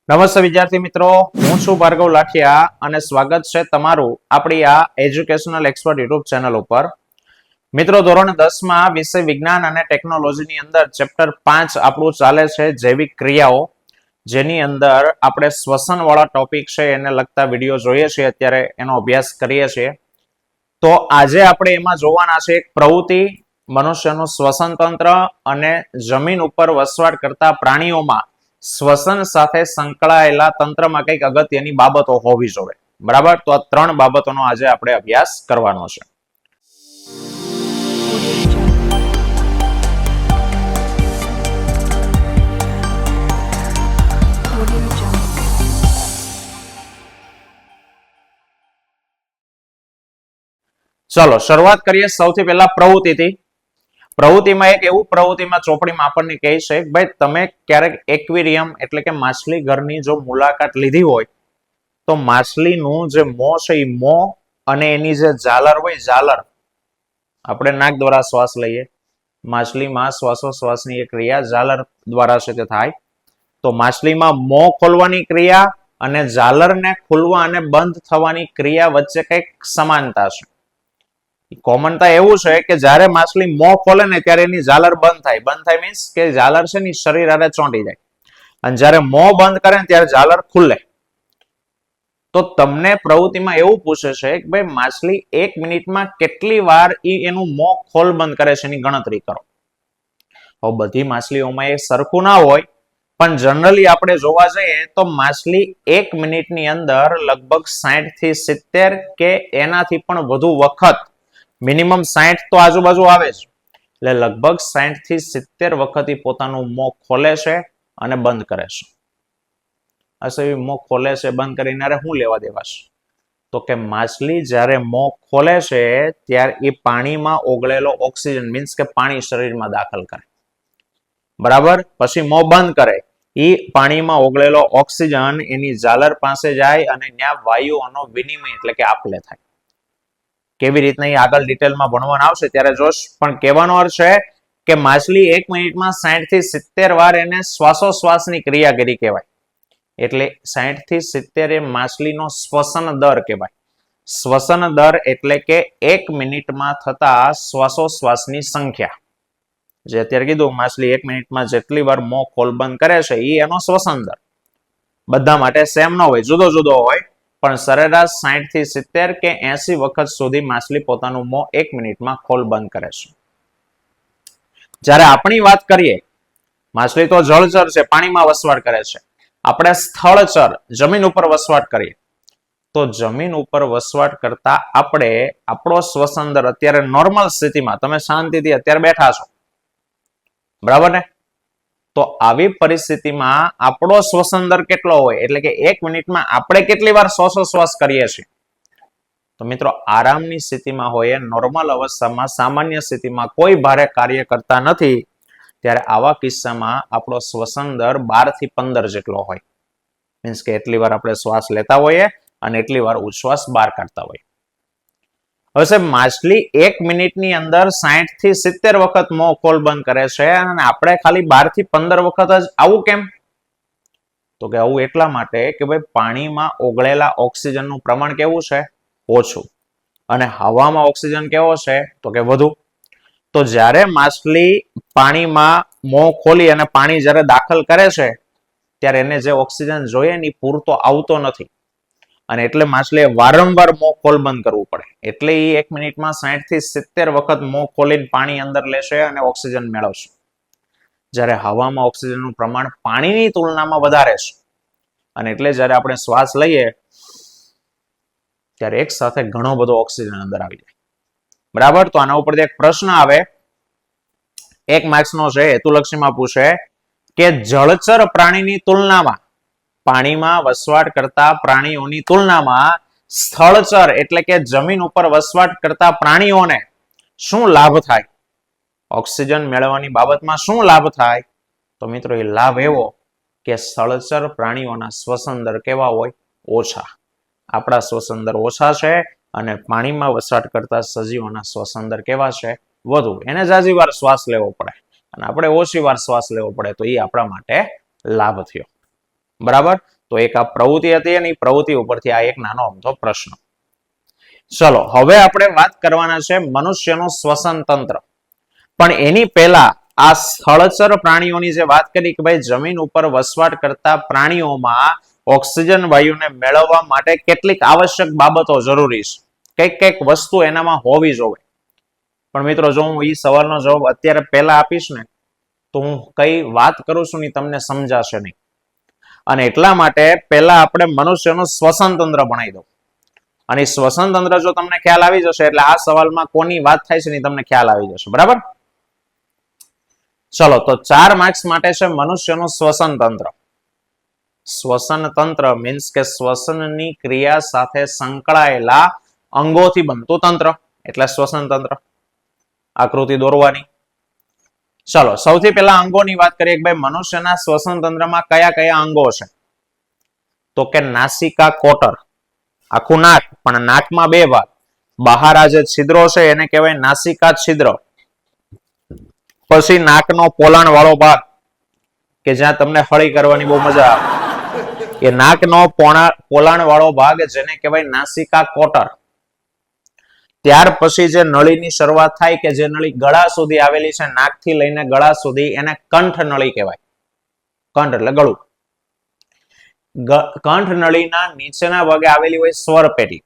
નમસ્તે વિદ્યાર્થી મિત્રો, હું છું ભાર્ગવ લાઠિયા અને સ્વાગત છે તમારું આપણી આ એજ્યુકેશનલ એક્સપર્ટ યુટ્યુબ ચેનલ ઉપર. મિત્રો, ધોરણ 10 માં વિષય વિજ્ઞાન અને ટેકનોલોજીની અંદર ચેપ્ટર 5 આપણું ચાલે છે જૈવિક ક્રિયાઓ, જેની અંદર આપણે શ્વસન વાળા ટોપિક છે એને લગતા વિડીયો જોઈએ છીએ, અત્યારે એનો અભ્યાસ કરીએ છીએ. તો આજે આપણે એમાં જોવાના છે એક પ્રવૃત્તિ, મનુષ્યનું શ્વસન તંત્ર અને જમીન ઉપર વસવાટ કરતા પ્રાણીઓમાં શ્વસન સાથે સંકળાયેલા તંત્રમાં કંઈક અગત્યની બાબતો હોવી જોઈએ. બરાબર, તો આ 3 બાબતોનો આજે આપણે અભ્યાસ કરવાનો છે. ચલો શરૂઆત કરીએ સૌથી પહેલા પ્રવૃત્તિથી. પ્રવૃત્તિમાં એક એવું પ્રવૃત્તિમાં ચોપડીમાં આપણને કહે છે કે ભાઈ તમે ક્યારેક એક્વેરિયમ એટલે કે માછલી ઘરની જો મુલાકાત લીધી હોય તો માછલીનું જે મોં છે એ મોં અને એની જે ઝાલર હોય, ઝાલર આપણે નાક દ્વારા શ્વાસ લઈએ, માછલીમાં શ્વાસોશ્વાસની એક ક્રિયા ઝાલર દ્વારા છે તે થાય. તો માછલીમાં મોં ખોલવાની ક્રિયા અને ઝાલરને ખુલવા અને બંધ થવાની ક્રિયા વચ્ચે કંઈક સમાનતા છે. કોમનતા એવું છે કે જ્યારે માછલી મોં ખોલે ને ત્યારે એની ઝાલર બંધ થાય. બંધ થાય મીન્સ કે ઝાલર છે ને શરીર આરે ચોંટી જાય, અને જ્યારે મોં બંધ કરે ને ત્યારે ઝાલર ખુલે. તો તમને પ્રવૃત્તિમાં એવું પૂછે છે કે ભાઈ માછલી 1 મિનિટમાં કેટલી વાર એનું મોં ખોલ બંધ કરે છે એની ગણતરી કરો. હવે બધી માછલીઓમાં એ સરખું ના હોય, પણ જનરલી આપણે જોવા જઈએ તો માછલી 1 મિનિટની અંદર લગભગ 60 થી 70 કે એનાથી પણ વધુ વખત, મિનિમમ 60 તો આજુબાજુ આવે છે, એટલે લગભગ 60 થી 70 વખત પોતાનું મોં ખોલે છે અને બંધ કરે છે. અસલી મોં ખોલે છે બંધ કરીને શું લેવા દેવા છે? તો કે માછલી જ્યારે મોં ખોલે છે ત્યારે એ પાણીમાં ઓગળેલો ઓક્સિજન મીન્સ કે પાણી શરીરમાં દાખલ કરે, બરાબર. પછી મોં બંધ કરે, એ પાણીમાં ઓગળેલો ઓક્સિજન એની ઝાલર પાસે જાય અને ત્યાં વાયુઓનો વિનિમય એટલે કે આપલે થાય. કેવી રીતના એ આગળ ડિટેલમાં ભણવાનું આવશે ત્યારે જોશ, પણ કહેવાનો અર્થ છે કે માછલી 1 મિનિટમાં 60 થી 70 વાર એને શ્વાસોશ્વાસની ક્રિયા કરી કહેવાય. એટલે 60 થી 70 એ માછલીનો શ્વસન દર કહેવાય. શ્વસન દર એટલે કે 1 મિનિટમાં થતા શ્વાસોશ્વાસની સંખ્યા. જે અત્યારે કીધું, માછલી 1 મિનિટમાં જેટલી વાર મોં ખોલ બંધ કરે છે એ એનો શ્વસન દર. બધા માટે સેમ ન હોય, જુદો જુદો હોય, પણ સરેરાશ 60 થી 70 કે 80 વખત સુધી માછલી પોતાનું મોં 1 મિનિટમાં ખોલ બંધ કરે છે. જ્યારે આપણી વાત કરીએ, માછલી તો જળચર છે, પાણીમાં વસવાટ કરે છે. આપણે સ્થળચર જમીન ઉપર વસવાટ કરીએ, તો જમીન ઉપર વસવાટ કરતા આપણે આપણો શ્વસન દર અત્યારે નોર્મલ સ્થિતિમાં, તમે શાંતિથી અત્યારે બેઠા છો, બરાબર ને? તો આવી પરિસ્થિતિમાં આપણો શ્વસન દર કેટલો હોય, એટલે કે 1 મિનિટમાં આપણે કેટલી વાર શ્વાસોશ્વાસ કરીએ છીએ? તો મિત્રો, આરામની સ્થિતિમાં હોય, નોર્મલ અવસ્થામાં, સામાન્ય સ્થિતિમાં કોઈ ભારે કાર્ય કરતા નથી, ત્યારે આવા કિસ્સામાં આપણો શ્વસન દર 12 થી 15 જેટલો હોય. મીન્સ કે એટલી વાર આપણે શ્વાસ લેતા હોઈએ અને એટલી વાર ઉચ્છ્વાસ બહાર કાઢતા હોઈએ. હવે માછલી 1 મિનિટની અંદર 60 થી 70 વખત મોં ખોલ બંધ કરે છે અને આપણે ખાલી 12 થી 15 વખત જ. આવું કેમ? તો કે આવું એટલા માટે કે ભાઈ પાણીમાં ઓગળેલા ઓક્સિજનનું પ્રમાણ કેવું છે? ઓછું. અને હવામાં ઓક્સિજન કેવો છે? તો કે વધુ. તો જ્યારે માછલી પાણીમાં મોં ખોલી અને પાણી જ્યારે દાખલ કરે છે ત્યારે એને જે ઓક્સિજન જોઈએ ને એ પૂરતો આવતો નથી, અને એટલે માછલીએ વારંવાર મોં ખોલ બંધ કરવું પડે. એટલે એ 1 મિનિટમાં 60 થી 70 વખત મોં ખોલીને પાણી અંદર લેશે અને ઓક્સિજન મેળવશે. જ્યારે હવામાં ઓક્સિજનનું પ્રમાણ પાણીની તુલનામાં વધારે છે, અને એટલે જ્યારે આપણે શ્વાસ લઈએ ત્યારે એક સાથે ઘણો બધો ઓક્સિજન અંદર આવી જાય, બરાબર. તો આના ઉપરથી એક પ્રશ્ન આવે, 1 માર્ક્સનો છે, હેતુલક્ષીમાં પૂછે કે જળચર પ્રાણીની તુલનામાં, પાણીમાં વસવાટ કરતા પ્રાણીઓની તુલનામાં સ્થળચર એટલે કે જમીન ઉપર વસવાટ કરતા પ્રાણીઓને શું લાભ થાય? ઓક્સિજન મેળવવાની બાબતમાં શું લાભ થાય? તો મિત્રો, એ લાભ એવો કે સ્થળચર પ્રાણીઓના શ્વસન દર કેવા હોય? ઓછા. આપણા શ્વસન દર ઓછા છે અને પાણીમાં વસવાટ કરતા સજીવોના શ્વસન દર કેવા છે? વધુ. એને જાજી વાર શ્વાસ લેવો પડે અને આપણે ઓછી વાર શ્વાસ લેવો પડે, તો એ આપણા માટે લાભ થયો, બરાબર. તો એક આ પ્રવૃત્તિ હતી અને પ્રવૃત્તિ ઉપરથી આ એક નાનો અમથો પ્રશ્ન. ચલો હવે આપણે વાત કરવાના છે મનુષ્યનું શ્વસન તંત્ર. પણ એની પહેલા આ સ્થળચર પ્રાણીઓની જે વાત કરી કે ભાઈ જમીન ઉપર વસવાટ કરતા પ્રાણીઓમાં ઓક્સિજન વાયુને મેળવવા માટે કેટલીક આવશ્યક બાબતો જરૂરી છે, કઈક વસ્તુ એનામાં હોવી જોઈએ. પણ મિત્રો જો હું એ સવાલનો જવાબ અત્યારે પહેલા આપીશ ને તો હું કઈ વાત કરું છું ને તમને સમજાશે નહીં. અને એટલા માટે પહેલા આપણે મનુષ્યનું શ્વસન તંત્ર ભણાવી દઉં. અને શ્વસન તંત્ર જો તમને ખ્યાલ આવી જશે એટલે આ સવાલમાં કોની વાત થાય છે ને તમને ખ્યાલ આવી જશે. બરાબર? ચલો તો 4 માર્ક્સ માટે છે મનુષ્યનું શ્વસન તંત્ર. શ્વસન તંત્ર મીન્સ કે શ્વસનની ક્રિયા સાથે સંકળાયેલા અંગોથી બનતું તંત્ર એટલે શ્વસન તંત્ર. આકૃતિ દોરવાની. ચલો સૌથી પહેલા અંગોની વાત કરીએ કે ભાઈ મનુષ્યના શ્વસન તંત્રમાં કયા કયા અંગો છે? તો કે નાસિકા કોટર, આખું નાક, પણ નાકમાં 2 ભાગ. બહાર આ જે છિદ્રો છે એને કહેવાય નાસિકા છિદ્ર. પછી નાકનો પોલાણ વાળો ભાગ કે જ્યાં તમને હળી કરવાની બહુ મજા આવે, એ નાકનો પોલાણ વાળો ભાગ જેને કહેવાય નાસિકા કોટર. ત્યાર પછી જે નળીની શરૂઆત થાય કે જે નળી ગળા સુધી આવેલી છે, નાકથી લઈને ગળા સુધી, એને કંઠ નળી કહેવાય. કંઠ એટલે ગળું. કંઠ નળીના નીચેના ભાગે આવેલી હોય સ્વર પેટી.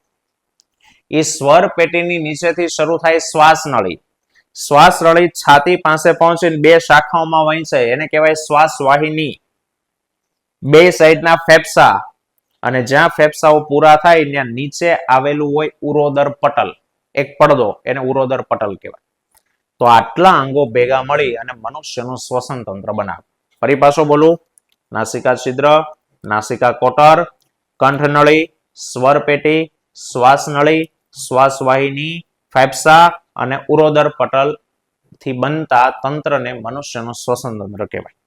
એ સ્વર પેટીની નીચેથી શરૂ થાય શ્વાસ નળી. શ્વાસ નળી છાતી પાસે પહોંચીને 2 શાખાઓમાં વહેંચાય એને કહેવાય શ્વાસ વાહિની. 2 સાઈડના ફેફસા, અને જ્યાં ફેફસાઓ પૂરા થાય ત્યાં નીચે આવેલું હોય ઉરોદર પટલ, એક પડદો, એને ઉરોદર પટલ કહેવાય. તો આટલા અંગો ભેગા મળી અને મનુષ્યનું શ્વસન તંત્ર બનાવે. ફરી પાછો બોલું, નાસિકા છિદ્ર, નાસિકા કોટર, કંઠ નળી, સ્વર પેટી, શ્વાસ નળી, શ્વાસ વાહિની, ફેફસા અને ઉરોદર પટલ થી બનતા તંત્રને મનુષ્યનું શ્વસન તંત્ર કહેવાય.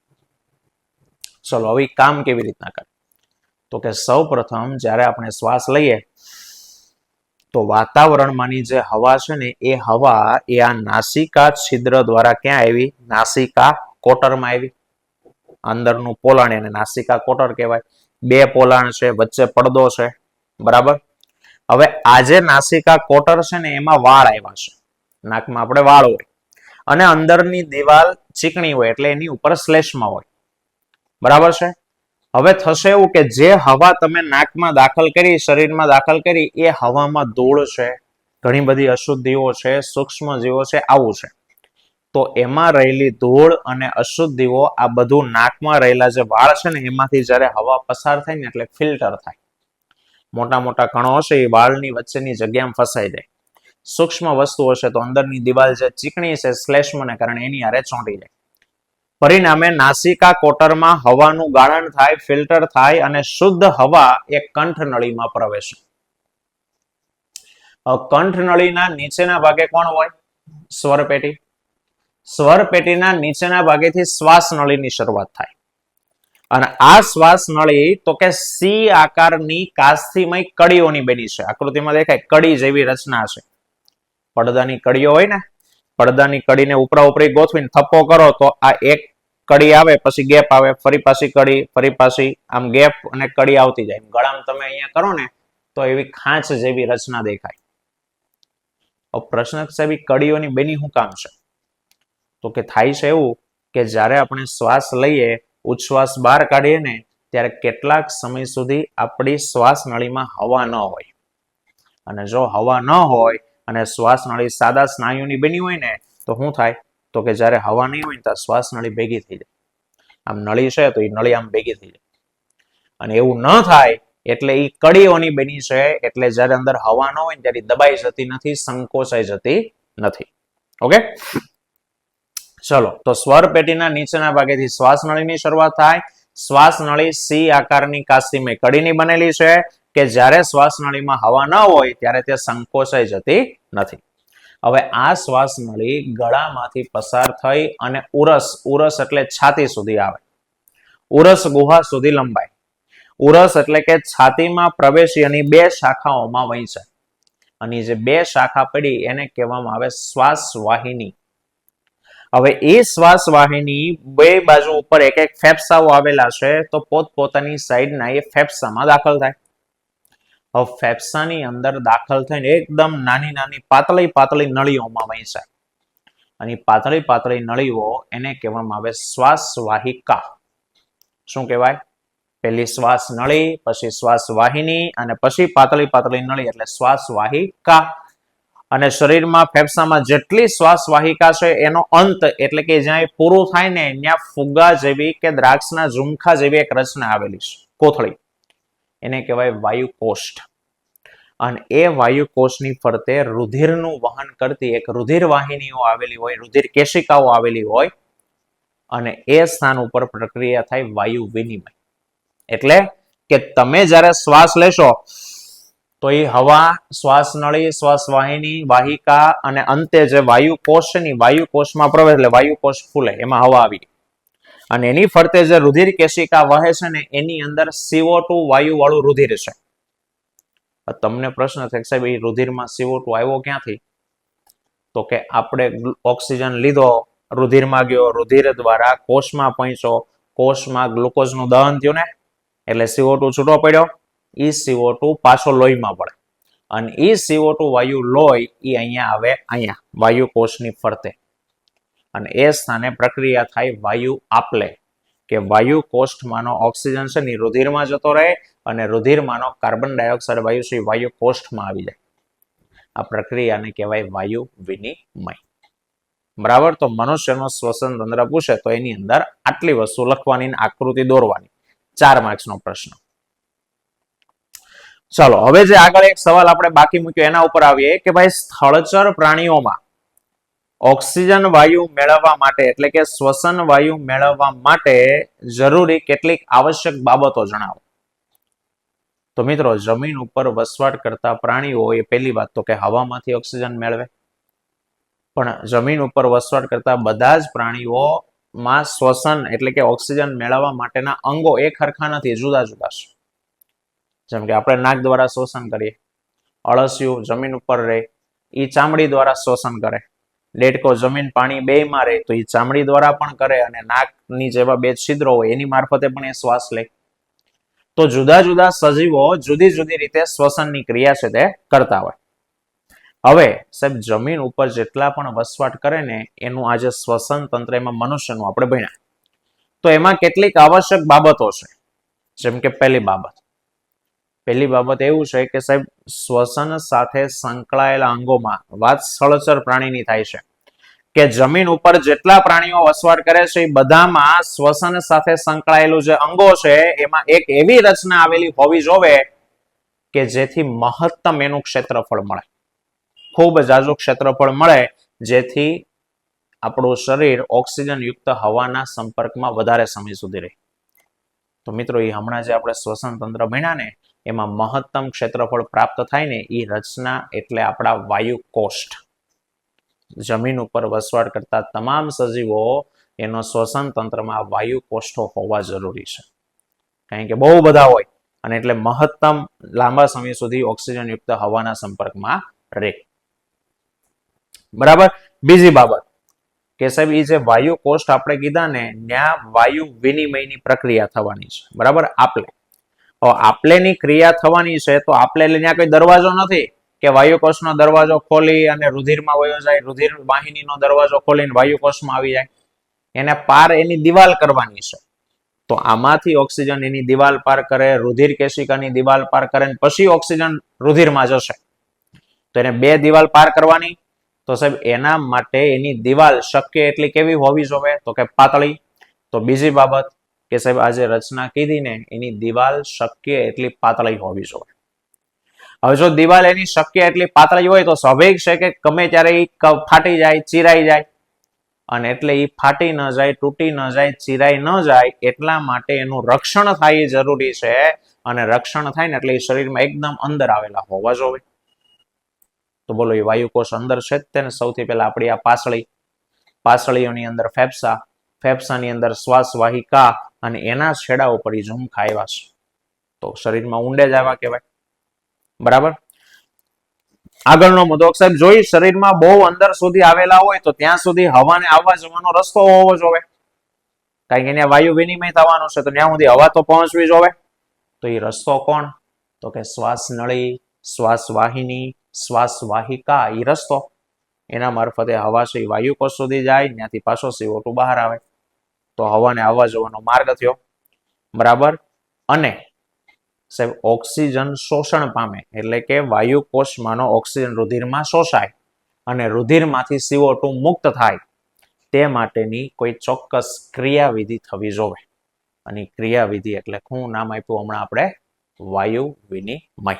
ચલો હવે કામ કેવી રીતના કરે? તો કે સૌ પ્રથમ જ્યારે આપણે શ્વાસ લઈએ તો વાતાવરણમાંની જે હવા છે ને એ હવા એ આ નાસિકા છિદ્ર દ્વારા ક્યાં આવી? નાસિકા કોટરમાં આવી. અંદરનું પોલાણ એને નાસિકા કોટર કહેવાય. 2 પોલાણ છે, વચ્ચે પડદો છે. બરાબર? હવે આજે નાસિકા કોટર છે ને એમાં વાળ આવ્યા છે. નાકમાં આપણે વાળ હોય અને અંદરની દિવાલ ચીકણી હોય એટલે એની ઉપર શ્લેષ્મા હોય. બરાબર છે? હવે થશે એવું કે જે હવા તમે નાકમાં દાખલ કરી, શરીરમાં દાખલ કરી, એ હવામાં ધૂળ છે, ઘણી બધી અશુદ્ધિઓ છે, સૂક્ષ્મ જીવો છે, આવું છે. તો એમાં રહેલી ધૂળ અને અશુદ્ધિઓ આ બધું નાકમાં રહેલા જે વાળ છે ને એમાંથી જ્યારે હવા પસાર થાય ને એટલે ફિલ્ટર થાય. મોટા મોટા કણો હશે એ વાળની વચ્ચેની જગ્યામાં ફસાઈ જાય. સૂક્ષ્મ વસ્તુ હશે તો અંદરની દિવાલ જે ચીકણી છે શ્લેષ્મને કારણે એની હારે ચોંટી જાય. પરિણામે નાસિકા કોટરમાં હવાનું ગાળણ થાય, ફિલ્ટર થાય અને શુદ્ધ હવા એ કંઠ નળીમાં પ્રવેશે. કંઠ નળીના નીચેના ભાગે કોણ હોય? સ્વર પેટી. સ્વર પેટીના નીચેના ભાગેથી શ્વાસ નળીની શરૂઆત થાય. અને આ શ્વાસ નળી તો કે સી આકારની કાસ્થીમય કડીઓની બની છે. આકૃતિમાં દેખાય કડી જેવી રચના છે. પડદાની કડીઓ હોય ને, પડદાની કડીને ઉપરા ઉપરી ગોઠવીને થપ્પો કરો તો આ એક કડી આવે, પછી ગેપ આવે, ફરી પાછી કડી, ફરી પાછી આમ ગેપ અને કડી આવતી જાય. ગળામાં તમે અહીંયા કરો ને તો એવી ખાંચ જેવી રચના દેખાય. પ્રશ્ન સાહેબ કડીઓની બની શું કામ છે? તો કે થાય છે એવું કે જ્યારે આપણે શ્વાસ લઈએ, ઉચ્છ્વાસ બહાર કાઢીએ ને ત્યારે કેટલાક સમય સુધી આપણી શ્વાસ નળીમાં હવા ન હોય. અને જો હવા ન હોય અને શ્વાસ નળી સાદા સ્નાયુની બની હોય ને તો શું થાય? તો કે જ્યારે હવા નહીં હોય ને તો શ્વાસ નળી ભેગી થઈ જાય. આમ નળી છે તો એ નળી આમ ભેગી થઈ જાય. અને એવું ન થાય એટલે એ કડીઓની બની છે. એટલે જ્યારે અંદર હવા ન હોય ને ત્યારે દબાઈ જતી નથી, સંકોચાઈ જતી નથી. ઓકે, ચલો તો સ્વર પેટીના નીચેના ભાગેથી શ્વાસ નળીની શરૂઆત થાય. શ્વાસ નળી સી આકારની કાસ્તીમય કડીની બનેલી છે કે જ્યારે શ્વાસ નળીમાં હવા ન હોય ત્યારે તે સંકોચાઈ જતી નથી. હવે આ શ્વાસ નળી ગળામાંથી પસાર થઈ અને ઉરસ એટલે છાતી સુધી આવે. ઉરસ ગુહા સુધી લંબાય. ઉરસ એટલે કે છાતીમાં પ્રવેશી અને 2 શાખાઓમાં વહેંચાય. અને જે 2 શાખા પડી એને કહેવામાં આવે શ્વાસ વાહિની. હવે એ શ્વાસ વાહિની બે બાજુ ઉપર એક એક ફેફસાઓ આવેલા છે, તો પોતપોતાની સાઈડના એ ફેફસામાં દાખલ થાય. હવે ફેફસાની અંદર દાખલ થઈને એકદમ નાની નાની પાતળી પાતળી નળીઓમાં વહેંચાય. અને પાતળી પાતળી નળીઓ એને કહેવામાં આવે શ્વાસ વાહિકા. શું કહેવાય? પહેલી શ્વાસ નળી, પછી શ્વાસ વાહિની અને પછી પાતળી પાતળી નળી એટલે શ્વાસ વાહિકા. અને શરીરમાં ફેફસામાં જેટલી શ્વાસ વાહિકા છે એનો અંત એટલે કે જ્યાં પૂરું થાય ને ત્યાં ફુગ્ગા જેવી કે દ્રાક્ષના ઝુમખા જેવી એક રચના આવેલી છે, કોથળી. એને કહેવાય વાયુકોષ્ઠ. અને એ વાયુકોષની ફરતે રુધિરનું વહન કરતી એક રુધિર વાહિનીઓ આવેલી હોય, રુધિર કેશિકાઓ આવેલી હોય. અને એ સ્થાન ઉપર પ્રક્રિયા થાય વાયુ વિનિમય. એટલે કે તમે જ્યારે શ્વાસ લેશો તો એ હવા શ્વાસ નળી, શ્વાસ વાહિની, વાહિકા અને અંતે જે વાયુકોષ છે વાયુકોષમાં પ્રવેશ એટલે વાયુકોષ ફૂલે, એમાં હવા આવી. અને એની ફરતે જે રુધિર કેશિકા વહે છે ને એની અંદર CO2 વાયુ વાળું રુધિર છે. તમને પ્રશ્ન થાય સાહેબ એ રુધિરમાં CO2 આવ્યો ક્યાંથી? તો કે આપણે ઓક્સિજન લીધો, રુધિરમાં ગયો, રુધિર દ્વારા કોષમાં પહોંચ્યો, કોષમાં ગ્લુકોઝનું દહન થયું ને એટલે CO2 છૂટો પડ્યો. એ CO2 પાછો લોહીમાં પડે અને એ CO2 વાયુ લોહી એ અહીંયા આવે, અહીંયા વાયુકોષની ફરતે. અને એ સ્થાને પ્રક્રિયા થાય વાયુ આપલે, કે વાયુ કોષ્ઠમાંનો ઓક્સિજન છે ને રુધિરમાં જતો રહે અને રુધિરમાંનો કાર્બન ડાયોક્સાઇડ વાયુ છે વાયુ કોષ્ઠમાં આવી જાય. આ પ્રક્રિયાને કહેવાય વાયુ વિનિમય. બરાબર? તો મનુષ્યનો શ્વસન તંત્ર પૂછે તો એની અંદર આટલી વસ્તુ લખવાની, આકૃતિ દોરવાની. 4 માર્ક્સનો પ્રશ્ન. ચાલો હવે જે આગળ એક સવાલ આપણે બાકી મૂક્યો એના ઉપર આવીએ કે ભાઈ સ્થળચર પ્રાણીઓમાં ઓક્સિજન વાયુ મેળવવા માટે એટલે કે શ્વસન વાયુ મેળવવા માટે જરૂરી કેટલીક આવશ્યક બાબતો જણાવો. તો મિત્રો જમીન ઉપર વસવાટ કરતા પ્રાણીઓ એ પહેલી વાત તો કે હવામાંથી ઓક્સિજન મેળવે. પણ જમીન ઉપર વસવાટ કરતા બધા જ પ્રાણીઓમાં શ્વસન એટલે કે ઓક્સિજન મેળવવા માટેના અંગો એક સરખા નથી, જુદા જુદા છે. જેમ કે આપણે નાક દ્વારા શ્વસન કરીએ, અળસિયું જમીન ઉપર રહે એ ચામડી દ્વારા શ્વસન કરે, દેડકો જમીન પાણી બેયમાં રહે તો એ ચામડી દ્વારા પણ કરે અને નાકની જેવા બે છિદ્રો હોય એની મારફતે પણ એ શ્વાસ લે. તો જુદા જુદા સજીવો જુદી જુદી રીતે શ્વસનની ક્રિયા છે તે કરતા હોય. હવે સાહેબ જમીન ઉપર જેટલા પણ વસવાટ કરે ને એનું આજે શ્વસન તંત્ર એમાં મનુષ્યનું આપણે ભણ્યા. તો એમાં કેટલીક આવશ્યક બાબતો છે. જેમ કે પહેલી બાબત એવું છે કે સાહેબ શ્વસન સાથે સંકળાયેલા અંગોમાં વાત સ્થળચર પ્રાણીની થાય છે કે જમીન ઉપર જેટલા પ્રાણીઓ વસવાટ કરે છે એ બધામાં શ્વસન સાથે સંકળાયેલું જે અંગો છે એમાં એક એવી રચના આવેલી હોવી જોવે કે જેથી મહત્તમ એનું ક્ષેત્રફળ મળે, ખૂબ જાજુ ક્ષેત્રફળ મળે, જેથી આપણું શરીર ઓક્સિજન યુક્ત હવાના સંપર્કમાં વધારે સમય સુધી રહે. તો મિત્રો એ હમણાં જે આપણે શ્વસન તંત્ર ભણ્યા ને એમાં મહત્તમ ક્ષેત્રફળ પ્રાપ્ત થાય ને એ રચના એટલે આપણા વાયુ કોષ્ઠ. જમીન ઉપર વસવાટ કરતા તમામ સજીવો એનો શ્વસન તંત્રમાં વાયુ કોષ્ઠો હોવા જરૂરી છે. કારણ કે બહુ બધા હોય અને એટલે મહત્તમ લાંબા સમય સુધી ઓક્સિજન યુક્ત હવાના સંપર્કમાં રહે. બરાબર? બીજી બાબત કે સાહેબ એ જે વાયુ કોષ્ઠ આપણે કીધા ને ત્યાં વાયુ વિનિમયની પ્રક્રિયા થવાની છે. બરાબર? આપલેની ક્રિયા થવાની છે તો આપલે એટલે ત્યાં કોઈ દરવાજો નથી કે વાયુકોષનો દરવાજો ખોલી અને રુધિરમાં વયો જાય, રુધિર વાહિનીનો દરવાજો ખોલીને વાયુકોષમાં આવી જાય. એને પાર એની દિવાલ કરવાની છે. તો આમાંથી ઓક્સિજન એની દિવાલ પાર કરે, રુધિર કેશિકાની દિવાલ પાર કરે પછી ઓક્સિજન રુધિરમાં જશે. તો એને બે દિવાલ પાર કરવાની. તો સાહેબ એના માટે એની દિવાલ શક્ય એટલી કેવી હોવી જોઈએ? તો કે પાતળી. તો બીજી બાબત કે સાહેબ આ જે રચના કીધી ને એની દિવાલ શક્ય એટલી પાતળી હોવી જોઈએ. હવે જો દિવાલ એની શક્ય એટલી પાતળી હોય તો સ્વાભાવિક છે કે ગમે ત્યારે એ ફાટી જાય, ચીરાઈ જાય. અને એટલે એ ફાટી ન જાય, તૂટી ન જાય, ચીરાઈ ન જાય એટલા માટે એનું રક્ષણ થાય એ જરૂરી છે. અને રક્ષણ થાય ને એટલે એ શરીરમાં એકદમ અંદર આવેલા હોવા જોઈએ. તો બોલો એ વાયુકોષ અંદર છે જ તેને સૌથી પહેલા આપણી આ પાસળીઓની અંદર ફેફસાની અંદર શ્વાસ વાહિકા અને એના છેડા ઉપર ઝુમખા આવ્યા છે. તો શરીરમાં ઊંડે જ આવ્યા કહેવાય. બરાબર? આગળનો મુદ્દો સાહેબ, જોઈ શરીરમાં બહુ અંદર સુધી આવેલા હોય તો ત્યાં સુધી હવાને આવવા જવાનો રસ્તો હોવો જોઈએ, કારણ કે અહીંયા વાયુ વિનિમય થવાનું છે, તો ત્યાં સુધી હવા તો પહોંચવી જોવે. તો એ રસ્તો કોણ? તો કે શ્વાસ નળી, શ્વાસ વાહિની, શ્વાસ વાહિકા, એ રસ્તો. એના મારફતે હવા છે વાયુકોષ સુધી જાય, ત્યાંથી પાછો CO2 બહાર આવે. તો હવાને આવવા જવાનો માર્ગ થયો. બરાબર. અને સાહેબ ઓક્સિજન શોષણ પામે, એટલે કે વાયુકોષમાંનો ઓક્સિજન રુધિરમાં શોષાય અને રુધિરમાંથી CO2 મુક્ત થાય, તે માટેની કોઈ ચોક્કસ ક્રિયાવિધિ થવી જોવે. અને ક્રિયાવિધિ એટલે શું નામ આપ્યું હમણાં આપણે? વાયુ વિનિમય.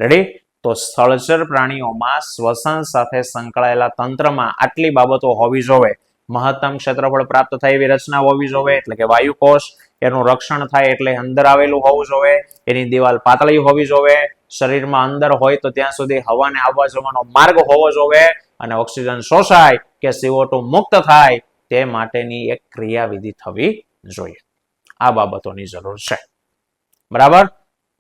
રેડી? તો સ્થળચર પ્રાણીઓમાં શ્વસન સાથે સંકળાયેલા તંત્રમાં આટલી બાબતો હોવી જોવે. મહત્તમ ક્ષેત્રફળ પ્રાપ્ત થાય એવી રચના હોવી જોવે, એટલે કે વાયુકોષ. એનું રક્ષણ થાય એટલે અંદર આવેલું હોવું જોવે. એની દિવાલ પાતળી હોવી જોવે. શરીરમાં અંદર હોય તો ત્યાં સુધી હવાને આવવા જવાનો માર્ગ હોવો જોવે. અને ઓક્સિજન શોષાય કે CO2 મુક્ત થાય તે માટેની એક ક્રિયાવિધિ થવી જોઈએ. આ બાબતોની જરૂર છે. બરાબર.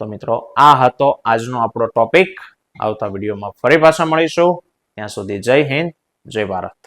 તો મિત્રો, આ હતો આજનો આપણો ટોપિક. આવતા વિડીયોમાં ફરી પાછા મળીશું. ત્યાં સુધી જય હિન્દ, જય ભારત.